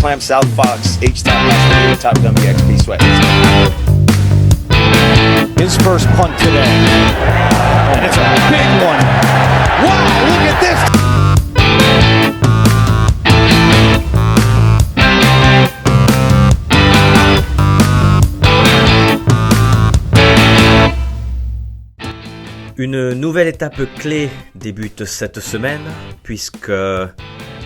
clamp South Fox H-Top Master Top Gun XP sweat. His first punt today. And it's a big one. Wow, look at this. Une nouvelle étape clé débute cette semaine puisque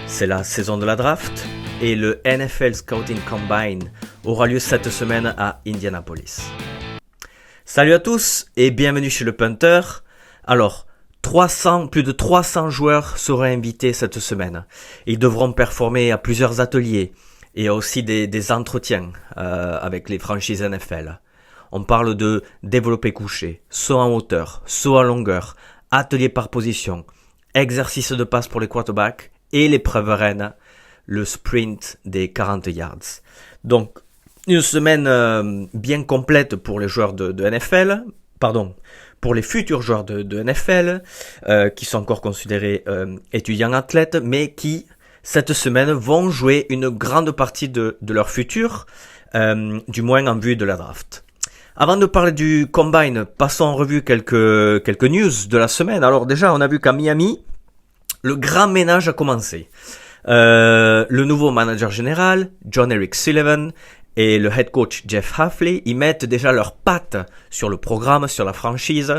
c'est la saison de la draft et le NFL Scouting Combine aura lieu cette semaine à Indianapolis. Salut à tous et bienvenue chez le Punter. Alors, plus de 300 joueurs seront invités cette semaine. Ils devront performer à plusieurs ateliers et aussi des entretiens avec les franchises NFL. On parle de développé couché, saut en hauteur, saut en longueur, atelier par position, exercice de passe pour les quarterbacks et l'épreuve reine, le sprint des 40 yards. Donc, une semaine bien complète pour les joueurs de NFL, pour les futurs joueurs de NFL, qui sont encore considérés étudiants athlètes, mais qui, cette semaine, vont jouer une grande partie de leur futur, du moins en vue de la draft. Avant de parler du Combine, passons en revue quelques news de la semaine. Alors déjà, on a vu qu'à Miami, le grand ménage a commencé. Le nouveau manager général, John Eric Sullivan, et le head coach Jeff Hafley, ils mettent déjà leurs pattes sur le programme, sur la franchise.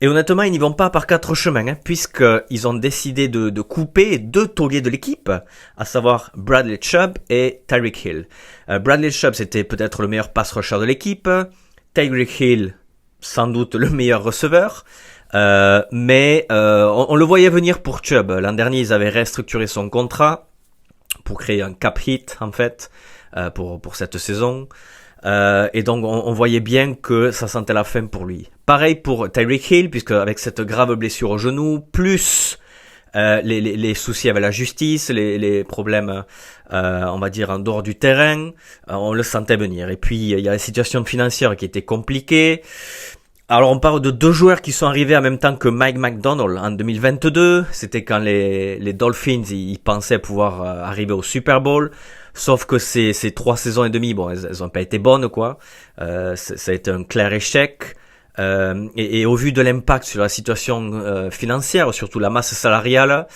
Et honnêtement, ils n'y vont pas par quatre chemins, puisqu'ils ont décidé de couper deux tauliers de l'équipe, à savoir Bradley Chubb et Tyreek Hill. Bradley Chubb, c'était peut-être le meilleur pass rusher de l'équipe. Tyreek Hill, sans doute le meilleur receveur, mais on le voyait venir pour Chubb. L'an dernier, ils avaient restructuré son contrat pour créer un cap hit, en fait, pour cette saison. Et donc, on voyait bien que ça sentait la fin pour lui. Pareil pour Tyreek Hill, puisque avec cette grave blessure au genou, plus les soucis avec la justice, les problèmes, on va dire, en dehors du terrain, on le sentait venir. Et puis, il y a la situation financière qui était compliquée. Alors, on parle de deux joueurs qui sont arrivés en même temps que Mike McDonald en 2022. C'était quand les Dolphins, ils pensaient pouvoir arriver au Super Bowl. Sauf que ces 3 saisons et demie, bon, elles ont pas été bonnes, quoi. Ça a été un clair échec. Et au vu de l'impact sur la situation financière, surtout la masse salariale,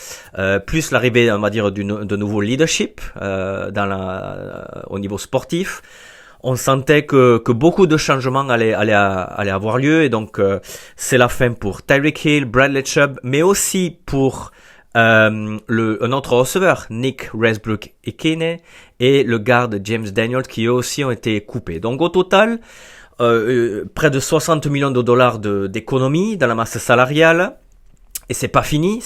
plus l'arrivée, on va dire, de nouveau leadership au niveau sportif, on sentait que beaucoup de changements allaient avoir lieu. Et donc c'est la fin pour Tyreek Hill, Bradley Chubb, mais aussi pour un autre receveur, Nick Westbrook-Ikhine, et le garde James Daniels, qui eux aussi ont été coupés. Donc au total, près de 60 millions de dollars d'économie dans la masse salariale. Et c'est pas fini,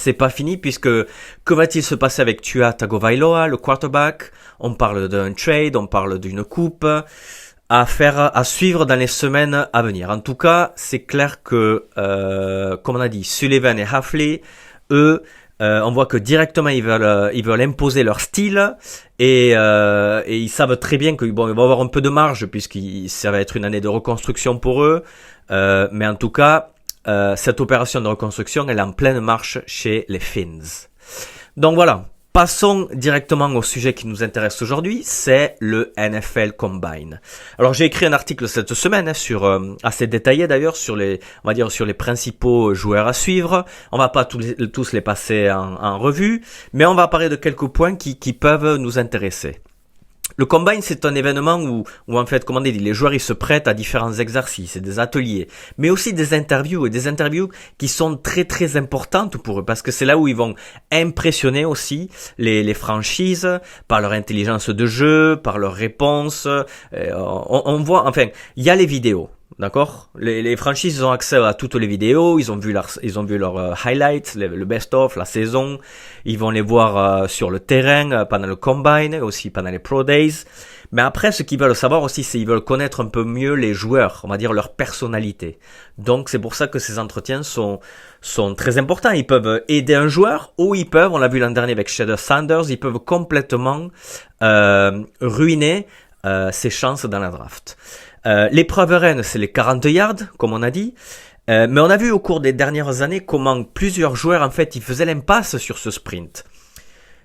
puisque que va-t-il se passer avec Tua Tagovailoa, le quarterback? On parle d'un trade, on parle d'une coupe à suivre dans les semaines à venir. En tout cas, c'est clair que, comme on a dit, Sullivan et Hafley, eux, on voit que directement ils veulent imposer leur style et ils savent très bien qu'ils vont avoir un peu de marge puisque ça va être une année de reconstruction pour eux, mais en tout cas cette opération de reconstruction elle est en pleine marche chez les Fins. Donc voilà, passons directement au sujet qui nous intéresse aujourd'hui, c'est le NFL Combine. Alors j'ai écrit un article cette semaine assez détaillé d'ailleurs sur les principaux joueurs à suivre. On va pas tous les passer en revue, mais on va parler de quelques points qui peuvent nous intéresser. Le Combine, c'est un événement où en fait, comme on dit, les joueurs ils se prêtent à différents exercices et des ateliers, mais aussi des interviews qui sont très très importantes pour eux parce que c'est là où ils vont impressionner aussi les franchises par leur intelligence de jeu, par leurs réponses. On voit, enfin, il y a les vidéos. D'accord? Les franchises ont accès à toutes les vidéos, ils ont vu leurs highlights, le best-of, la saison, ils vont les voir sur le terrain pendant le Combine, aussi pendant les Pro Days. Mais après, ce qu'ils veulent savoir aussi, c'est qu'ils veulent connaître un peu mieux les joueurs, on va dire leur personnalité. Donc c'est pour ça que ces entretiens sont très importants. Ils peuvent aider un joueur ou ils peuvent, on l'a vu l'an dernier avec Shedeur Sanders, ils peuvent complètement ruiner ses chances dans la draft. L'épreuve reine, c'est les 40 yards, comme on a dit. Mais on a vu au cours des dernières années comment plusieurs joueurs, en fait, ils faisaient l'impasse sur ce sprint.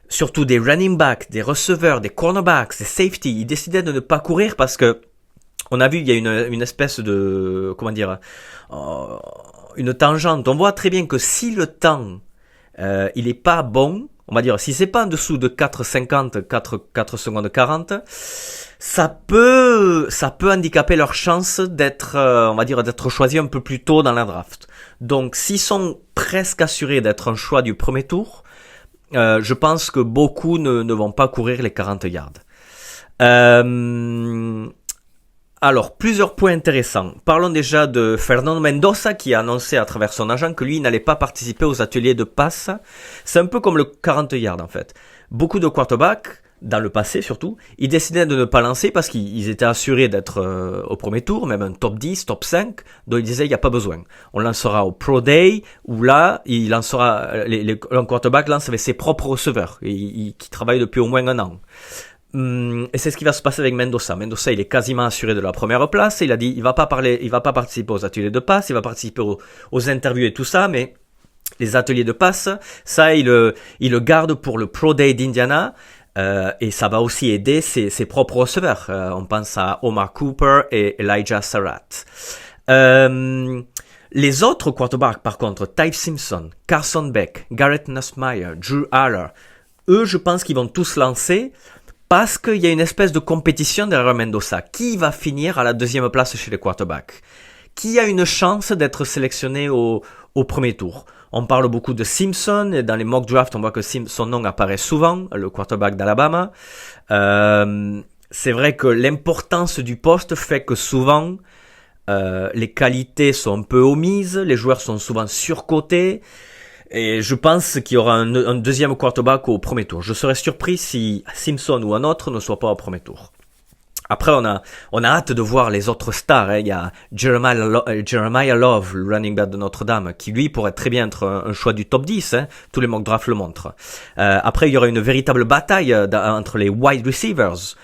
surtout des running backs, des receveurs, des cornerbacks, des safety, ils décidaient de ne pas courir parce que on a vu, il y a une espèce de, une tangente. On voit très bien que si le temps, il est pas bon, on va dire, si c'est pas en dessous de 4,50, 4 secondes 40, ça peut handicaper leur chance d'être, on va dire, d'être choisis un peu plus tôt dans la draft. Donc, s'ils sont presque assurés d'être un choix du premier tour, je pense que beaucoup ne vont pas courir les 40 yards. Alors, plusieurs points intéressants. Parlons déjà de Fernando Mendoza qui a annoncé à travers son agent que lui n'allait pas participer aux ateliers de passe. C'est un peu comme le 40 yards en fait. Beaucoup de quarterbacks, dans le passé surtout, ils décidaient de ne pas lancer parce qu'ils étaient assurés d'être au premier tour, même un top 10, top 5, donc ils disaient il n'y a pas besoin. On lancera au Pro Day, où là, il lancera, un quarterback lance avec ses propres receveurs, qui travaillent depuis au moins un an. Et c'est ce qui va se passer avec Mendoza. Mendoza, il est quasiment assuré de la première place. Il a dit, il va pas participer aux ateliers de passe, il va participer aux interviews et tout ça, mais les ateliers de passe, ça, il le garde pour le Pro Day d'Indiana, et ça va aussi aider ses propres receveurs. On pense à Omar Cooper et Elijah Sarrett. Les autres quarterbacks, par contre, Ty Simpson, Carson Beck, Garrett Nussmeier, Drew Aller, eux, je pense qu'ils vont tous lancer, parce qu'il y a une espèce de compétition derrière Mendoza. Qui va finir à la deuxième place chez les quarterbacks? Qui a une chance d'être sélectionné au premier tour? On parle beaucoup de Simpson, et dans les mock drafts, on voit que son nom apparaît souvent, le quarterback d'Alabama. C'est vrai que l'importance du poste fait que souvent, les qualités sont un peu omises, les joueurs sont souvent surcotés. Et je pense qu'il y aura un deuxième quarterback au premier tour. Je serais surpris si Simpson ou un autre ne soit pas au premier tour. Après, on a hâte de voir les autres stars. Il y a Jeremiah Love, le running back de Notre-Dame, qui lui pourrait très bien être un choix du top 10. Tous les mock drafts le montrent. Après, il y aura une véritable bataille entre les wide receivers.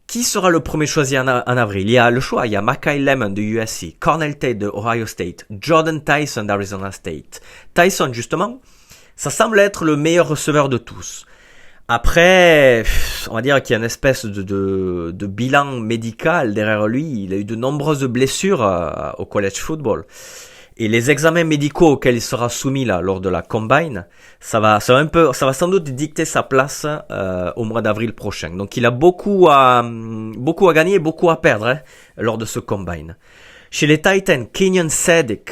Qui sera le premier choisi en avril? Il y a le choix. Il y a Mackay Lemon de USC, Cornell Tate de Ohio State, Jordan Tyson d'Arizona State. Tyson, justement, ça semble être le meilleur receveur de tous. Après, on va dire qu'il y a une espèce de bilan médical derrière lui. Il a eu de nombreuses blessures au college football. Et les examens médicaux auxquels il sera soumis là lors de la combine, ça va sans doute dicter sa place au mois d'avril prochain. Donc il a beaucoup à gagner et beaucoup à perdre lors de ce combine. Chez les Titans, Kenyon Sadiq,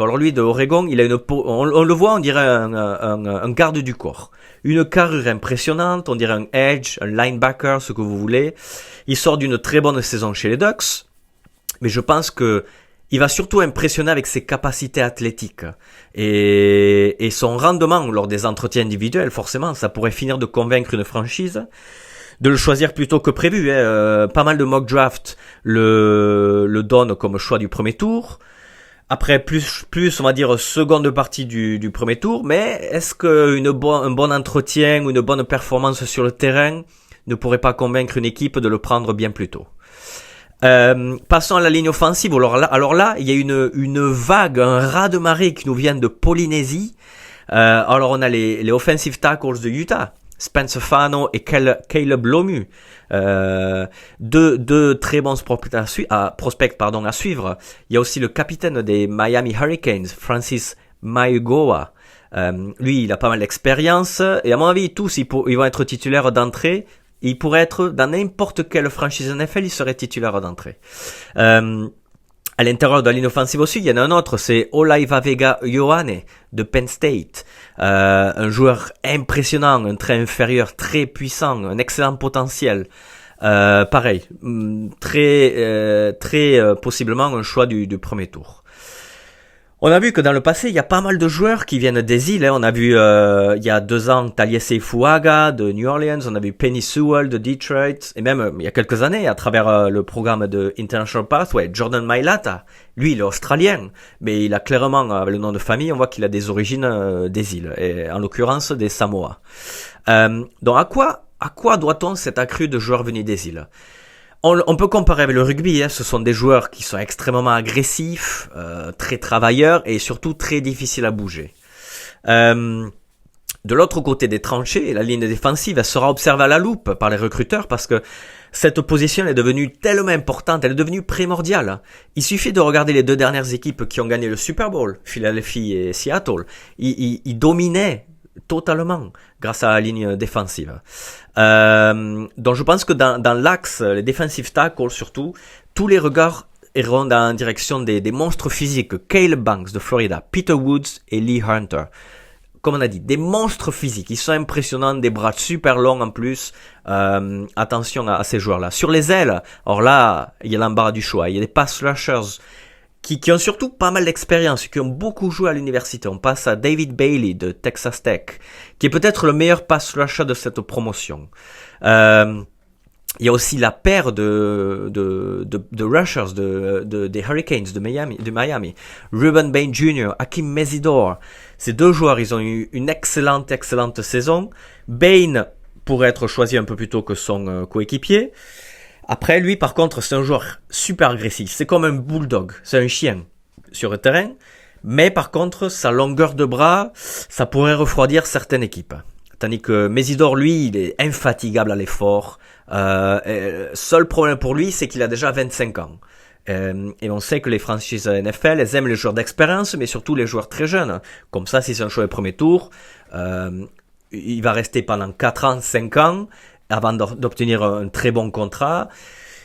alors lui de Oregon, il a on le voit, on dirait un garde du corps. Une carrure impressionnante, on dirait un edge, un linebacker, ce que vous voulez. Il sort d'une très bonne saison chez les Ducks, mais je pense que il va surtout impressionner avec ses capacités athlétiques et son rendement lors des entretiens individuels. Forcément, ça pourrait finir de convaincre une franchise de le choisir plutôt que prévu. Pas mal de mock draft le donnent comme choix du premier tour. Après, plus on va dire seconde partie du premier tour. Mais est-ce que un bon entretien ou une bonne performance sur le terrain ne pourrait pas convaincre une équipe de le prendre bien plus tôt? Passons à la ligne offensive. Alors là, il y a une vague, un raz-de-marée qui nous vient de Polynésie. Alors on a les offensive tackles de Utah, Spencer Fano et Caleb Lomu, deux très bons prospects à suivre. Il y a aussi le capitaine des Miami Hurricanes, Francis Mauigoa. Lui, il a pas mal d'expérience et à mon avis, tous ils vont être titulaires d'entrée. Il pourrait être dans n'importe quelle franchise NFL, il serait titulaire d'entrée. À l'intérieur de la ligne offensive aussi, il y en a un autre, c'est Olaivavega Ioane de Penn State. Un joueur impressionnant, un trait inférieur très puissant, un excellent potentiel. Pareil, très possiblement un choix du premier tour. On a vu que dans le passé, il y a pas mal de joueurs qui viennent des îles. On a vu il y a 2 ans Taliese Fuaga de New Orleans, on a vu Penny Sewell de Detroit, et même il y a quelques années, à travers le programme de International Pathway, Jordan Mailata. Lui, il est australien, mais il a clairement, avec le nom de famille, on voit qu'il a des origines des îles, et en l'occurrence des Samoa. Donc à quoi doit-on cet accru de joueurs venus des îles? On peut comparer avec le rugby, ce sont des joueurs qui sont extrêmement agressifs, très travailleurs et surtout très difficiles à bouger. De l'autre côté des tranchées, la ligne défensive, elle sera observée à la loupe par les recruteurs parce que cette position est devenue tellement importante, elle est devenue primordiale. Il suffit de regarder les 2 dernières équipes qui ont gagné le Super Bowl, Philadelphie et Seattle. Ils dominaient totalement grâce à la ligne défensive. Donc je pense que dans l'axe, les defensive tackles surtout, tous les regards iront dans la direction des monstres physiques, Caleb Banks de Florida, Peter Woods et Lee Hunter. Comme on a dit, des monstres physiques, ils sont impressionnants, des bras super longs en plus. Attention à ces joueurs-là. Sur les ailes, alors là, il y a l'embarras du choix. Il y a des pass rushers qui ont surtout pas mal d'expérience, qui ont beaucoup joué à l'université. On passe à David Bailey de Texas Tech, qui est peut-être le meilleur pass rusher de cette promotion. Il y a aussi la paire de rushers des Hurricanes de Miami. Ruben Bain Jr., Hakeem Mesidor. Ces 2 joueurs, ils ont eu une excellente saison. Bain pourrait être choisi un peu plus tôt que son coéquipier. Après, lui, par contre, c'est un joueur super agressif. C'est comme un bulldog. C'est un chien sur le terrain. Mais par contre, sa longueur de bras, ça pourrait refroidir certaines équipes. Tandis que Mesidor, lui, il est infatigable à l'effort. Seul problème pour lui, c'est qu'il a déjà 25 ans. Et on sait que les franchises NFL, elles aiment les joueurs d'expérience, mais surtout les joueurs très jeunes. Comme ça, si c'est un choix au premier tour, il va rester pendant 4 ans, 5 ans, avant d'obtenir un très bon contrat.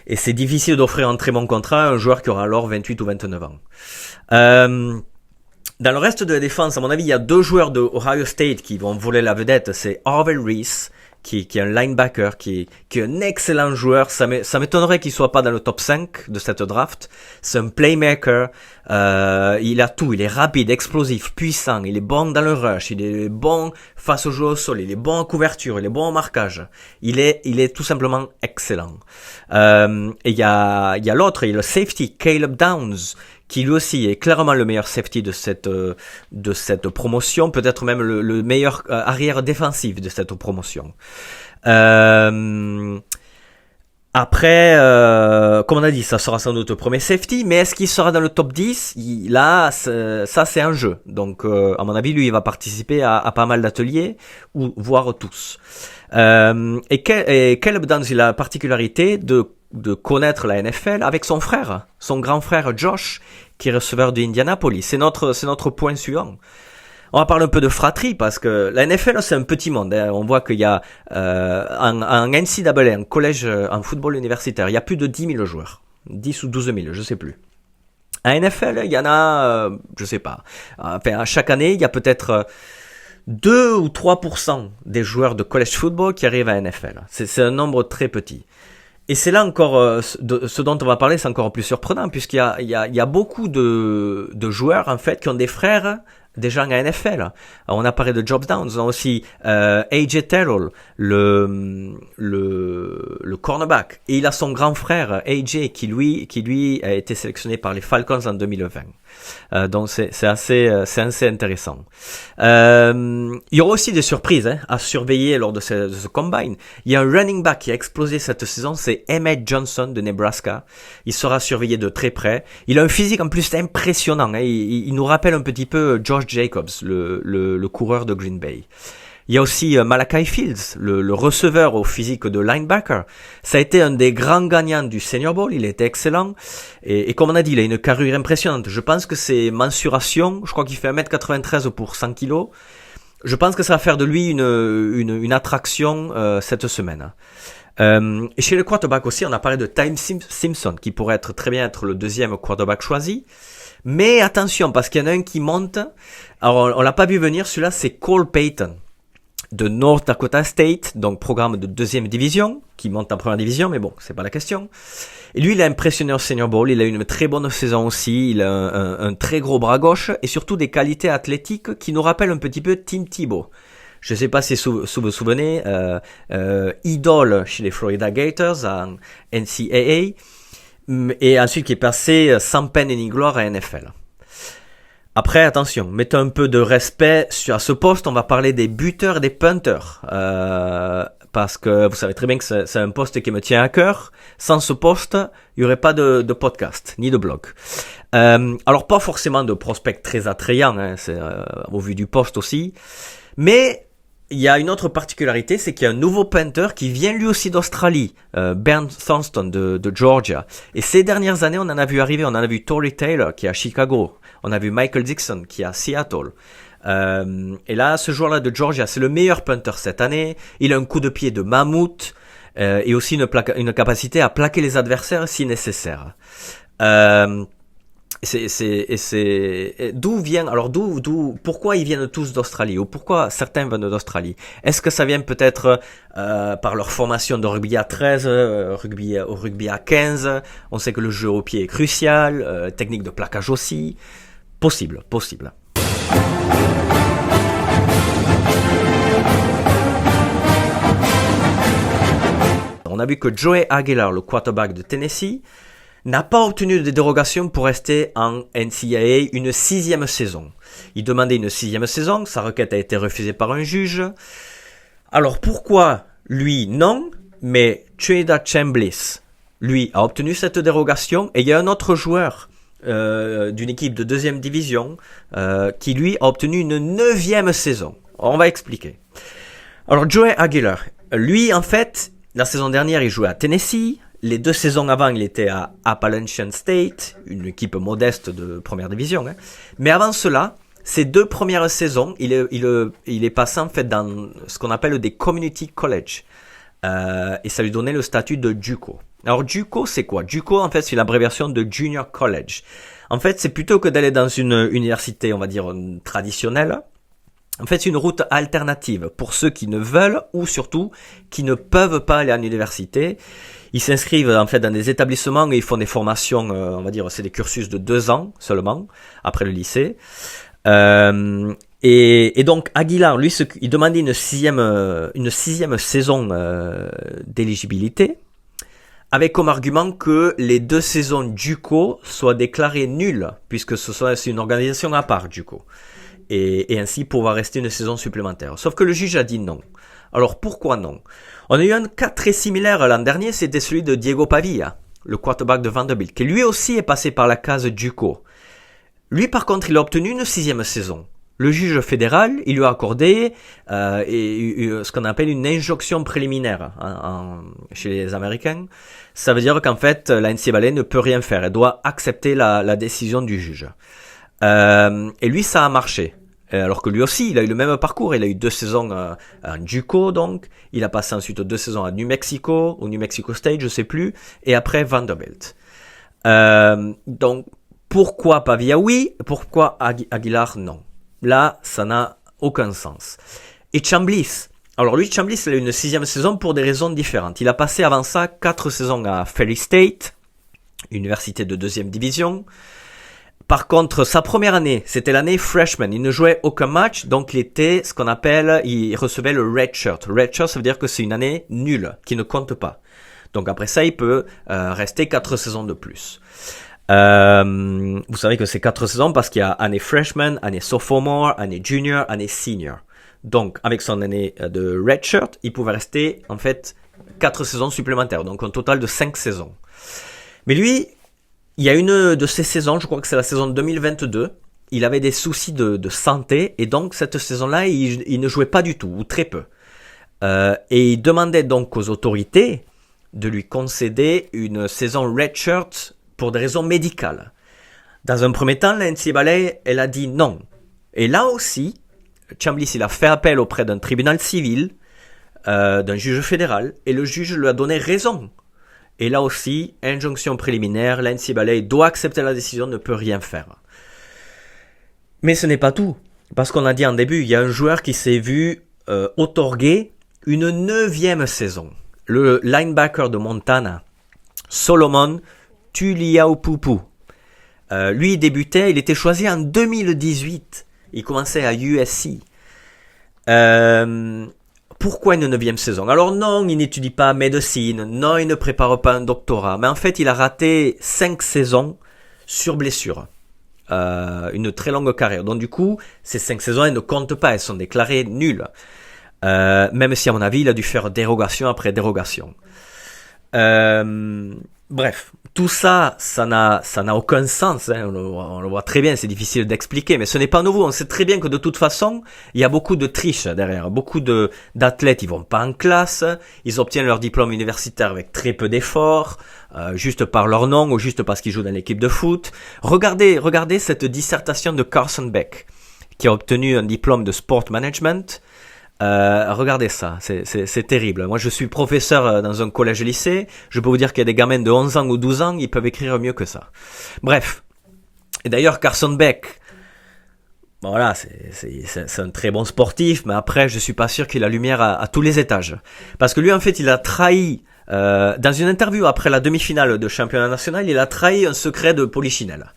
Et c'est difficile d'offrir un très bon contrat à un joueur qui aura alors 28 ou 29 ans. Dans le reste de la défense, à mon avis, il y a 2 joueurs de Ohio State qui vont voler la vedette. C'est Harvey Reese, qui est un linebacker, qui est un excellent joueur. Ça m'étonnerait qu'il soit pas dans le top 5 de cette draft. C'est un playmaker. Il a tout. Il est rapide, explosif, puissant. Il est bon dans le rush. Il est bon face au jeu au sol. Il est bon en couverture. Il est bon en marquage. Il est tout simplement excellent. Et il y a l'autre, il y a le safety, Caleb Downs, qui lui aussi est clairement le meilleur safety de cette promotion, peut-être même le meilleur arrière défensif de cette promotion. Après, comme on a dit, ça sera sans doute le premier safety, mais est-ce qu'il sera dans le top 10 ? Là, ça c'est un jeu. Donc, à mon avis, lui, il va participer à pas mal d'ateliers, ou voire tous. Et Caleb Downs, il a la particularité de connaître la NFL avec son frère, son grand frère Josh, qui est receveur de Indianapolis. C'est notre point suivant. On va parler un peu de fratrie parce que la NFL, c'est un petit monde. Hein. On voit qu'il y a en NCAA, en collège, en football universitaire, il y a plus de 10 000 joueurs. 10 ou 12 000, je sais plus. À NFL, il y en a, je sais pas. Enfin, chaque année, il y a peut-être 2 ou 3% des joueurs de college football qui arrivent à NFL. C'est un nombre très petit. Et c'est là encore, ce dont on va parler, c'est encore plus surprenant, puisqu'il y a beaucoup de joueurs, en fait, qui ont des frères déjà en NFL. Alors, on a parlé de Josh Downs, on a aussi AJ Terrell, le cornerback, et il a son grand frère AJ qui lui a été sélectionné par les Falcons en 2020. Donc c'est assez intéressant. Il y aura aussi des surprises à surveiller lors de ce combine. Il y a un running back qui a explosé cette saison, c'est Emmett Johnson de Nebraska. Il sera surveillé de très près. Il a un physique en plus impressionnant. Il nous rappelle un petit peu Josh Jacobs, le coureur de Green Bay. Il y a aussi Malachi Fields, le receveur au physique de linebacker. Ça a été un des grands gagnants du Senior Bowl, il était excellent. Et comme on a dit, il a une carrure impressionnante. Je pense que ses mensurations, je crois qu'il fait 1m93 pour 100 kg. Je pense que ça va faire de lui une attraction cette semaine. Et chez le quarterback aussi, on a parlé de Ty Simpson, qui pourrait très bien être le deuxième quarterback choisi. Mais attention, parce qu'il y en a un qui monte. Alors, on l'a pas vu venir, celui-là, c'est Cole Payton de North Dakota State, donc programme de 2e division, qui monte en 1re division, mais bon, c'est pas la question. Et lui, il a impressionné au Senior Bowl, il a eu une très bonne saison aussi, il a un très gros bras gauche, et surtout des qualités athlétiques qui nous rappellent un petit peu Tim Tebow. Je sais pas si vous vous souvenez, idole chez les Florida Gators en NCAA, et ensuite qui est passé sans peine ni gloire à NFL. Après, attention, mettons un peu de respect à ce poste, on va parler des buteurs et des punters, parce que vous savez très bien que c'est un poste qui me tient à cœur. Sans ce poste, il n'y aurait pas de podcast, ni de blog. Alors pas forcément de prospects très attrayants, c'est au vu du poste aussi, mais il y a une autre particularité, c'est qu'il y a un nouveau punter qui vient lui aussi d'Australie, Bernd Thornton de Georgia. Et ces dernières années, on en a vu arriver, on en a vu Tory Taylor qui est à Chicago, on a vu Michael Dixon qui est à Seattle. Et là, ce joueur-là de Georgia, c'est le meilleur punter cette année. Il a un coup de pied de mammouth et aussi une capacité à plaquer les adversaires si nécessaire. Pourquoi ils viennent tous d'Australie ou pourquoi certains viennent d'Australie? Est-ce que ça vient peut-être par leur formation de rugby à 13, rugby à 15? On sait que le jeu au pied est crucial, technique de plaquage aussi. Possible. On a vu que Joey Aguilar, le quarterback de Tennessee, n'a pas obtenu de dérogation pour rester en NCAA une 6e saison. Il demandait une 6e saison, sa requête a été refusée par un juge. Alors pourquoi lui non, mais Treda Chambliss, lui, a obtenu cette dérogation, et il y a un autre joueur d'une équipe de 2e division qui lui a obtenu une 9e saison. On va expliquer. Alors Joey Aguilar, lui en fait, la saison dernière il jouait à Tennessee. Les 2 saisons avant, il était à Appalachian State, une équipe modeste de première division. Mais avant cela, ces 2 premières saisons, il est passé en fait dans ce qu'on appelle des community college. Et ça lui donnait le statut de JUCO. Alors JUCO, c'est quoi? JUCO, en fait, c'est l'abréviation de Junior College. En fait, c'est plutôt que d'aller dans une université, on va dire, traditionnelle. En fait, c'est une route alternative pour ceux qui ne veulent ou surtout qui ne peuvent pas aller à l'université. Ils s'inscrivent en fait dans des établissements et ils font des formations, on va dire, c'est des cursus de 2 ans seulement après le lycée. Et donc Aguilar, lui, il demandait une sixième saison d'éligibilité, avec comme argument que les 2 saisons JUCO soient déclarées nulles, puisque c'est une organisation à part JUCO. Et ainsi pouvoir rester une saison supplémentaire. Sauf que le juge a dit non. Alors pourquoi non? On a eu un cas très similaire l'an dernier, c'était celui de Diego Pavia, le quarterback de Vanderbilt, qui lui aussi est passé par la case JUCO. Lui par contre, il a obtenu une 6e saison. Le juge fédéral, il lui a accordé ce qu'on appelle une injonction préliminaire chez les Américains. Ça veut dire qu'en fait, la NCAA ne peut rien faire, elle doit accepter la décision du juge. Et lui, ça a marché. Alors que lui aussi, il a eu le même parcours. Il a eu 2 saisons en JUCO, donc. Il a passé ensuite 2 saisons à New Mexico, au New Mexico State, je sais plus. Et après, Vanderbilt. Donc, pourquoi Pavia oui? Pourquoi Aguilar non? Là, ça n'a aucun sens. Et Chambliss. Alors lui, Chambliss, il a eu une 6e saison pour des raisons différentes. Il a passé avant ça 4 saisons à Ferry State, université de 2e division. Par contre, sa première année, c'était l'année freshman. Il ne jouait aucun match, donc il recevait le red shirt. Red shirt, ça veut dire que c'est une année nulle, qui ne compte pas. Donc après ça, il peut rester 4 saisons de plus. Vous savez que c'est 4 saisons parce qu'il y a année freshman, année sophomore, année junior, année senior. Donc avec son année de red shirt, il pouvait rester en fait 4 saisons supplémentaires. Donc un total de 5 saisons. Mais lui, il y a une de ces saisons, je crois que c'est la saison 2022, il avait des soucis de santé et donc cette saison-là, il ne jouait pas du tout ou très peu. Et il demandait donc aux autorités de lui concéder une saison redshirt pour des raisons médicales. Dans un premier temps, la NCAA, elle a dit non. Et là aussi, Chambliss, il a fait appel auprès d'un tribunal civil, d'un juge fédéral, et le juge lui a donné raison. Et là aussi, injonction préliminaire, la NCAA doit accepter la décision, ne peut rien faire. Mais ce n'est pas tout. Parce qu'on a dit en début, il y a un joueur qui s'est vu outorguer une 9e saison. Le linebacker de Montana, Solomon Tuliaupupu. Lui, il débutait, il était choisi en 2018. Il commençait à USC. Pourquoi une 9e saison? Alors non, il n'étudie pas médecine, non, il ne prépare pas un doctorat, mais en fait, il a raté 5 saisons sur blessure. Une très longue carrière. Donc du coup, ces 5 saisons, elles ne comptent pas, elles sont déclarées nulles. Même si à mon avis, il a dû faire dérogation après dérogation. Bref, tout ça, ça n'a aucun sens. Hein. On le voit très bien, c'est difficile d'expliquer, mais ce n'est pas nouveau. On sait très bien que de toute façon, il y a beaucoup de triche derrière. Beaucoup d'athlètes, ils vont pas en classe, ils obtiennent leur diplôme universitaire avec très peu d'efforts, juste par leur nom ou juste parce qu'ils jouent dans l'équipe de foot. Regardez cette dissertation de Carson Beck, qui a obtenu un diplôme de sport management. Regardez ça, c'est terrible. Moi, je suis professeur dans un collège-lycée. Je peux vous dire qu'il y a des gamins de 11 ans ou 12 ans, ils peuvent écrire mieux que ça. Bref. Et d'ailleurs, Carson Beck, voilà, c'est un très bon sportif, mais après, je suis pas sûr qu'il a lumière à tous les étages. Parce que lui, en fait, il a trahi, dans une interview après la demi-finale de championnat national, il a trahi un secret de Polichinelle.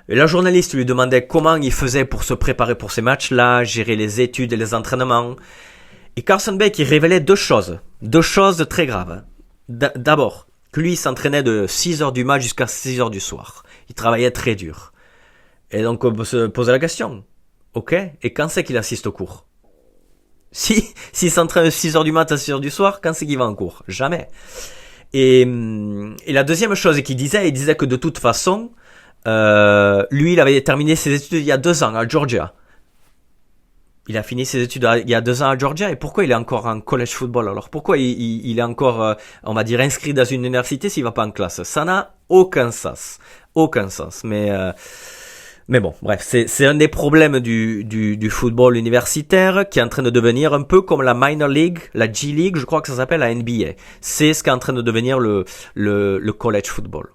Et la journaliste lui demandait comment il faisait pour se préparer pour ces matchs-là, gérer les études et les entraînements. Et Carson Beck, il révélait deux choses très graves. D'abord, que lui, il s'entraînait de 6h du mat jusqu'à 6h du soir. Il travaillait très dur. Et donc, on peut se poser la question. Ok, et quand c'est qu'il assiste au cours? S'il s'entraîne de 6h du mat à 6h du soir, quand c'est qu'il va en cours? Jamais. Et la deuxième chose qu'il disait, il disait que de toute façon, lui, il avait terminé ses études il y a 2 ans à Georgia. Il a fini ses études il y a 2 ans à Georgia. Et pourquoi il est encore en college football alors? Pourquoi il est encore, on va dire, inscrit dans une université s'il va pas en classe? Ça n'a aucun sens. Aucun sens. Mais bon, bref, c'est un des problèmes du football universitaire qui est en train de devenir un peu comme la minor league, la G League, je crois que ça s'appelle la NBA. C'est ce qui est en train de devenir le college football.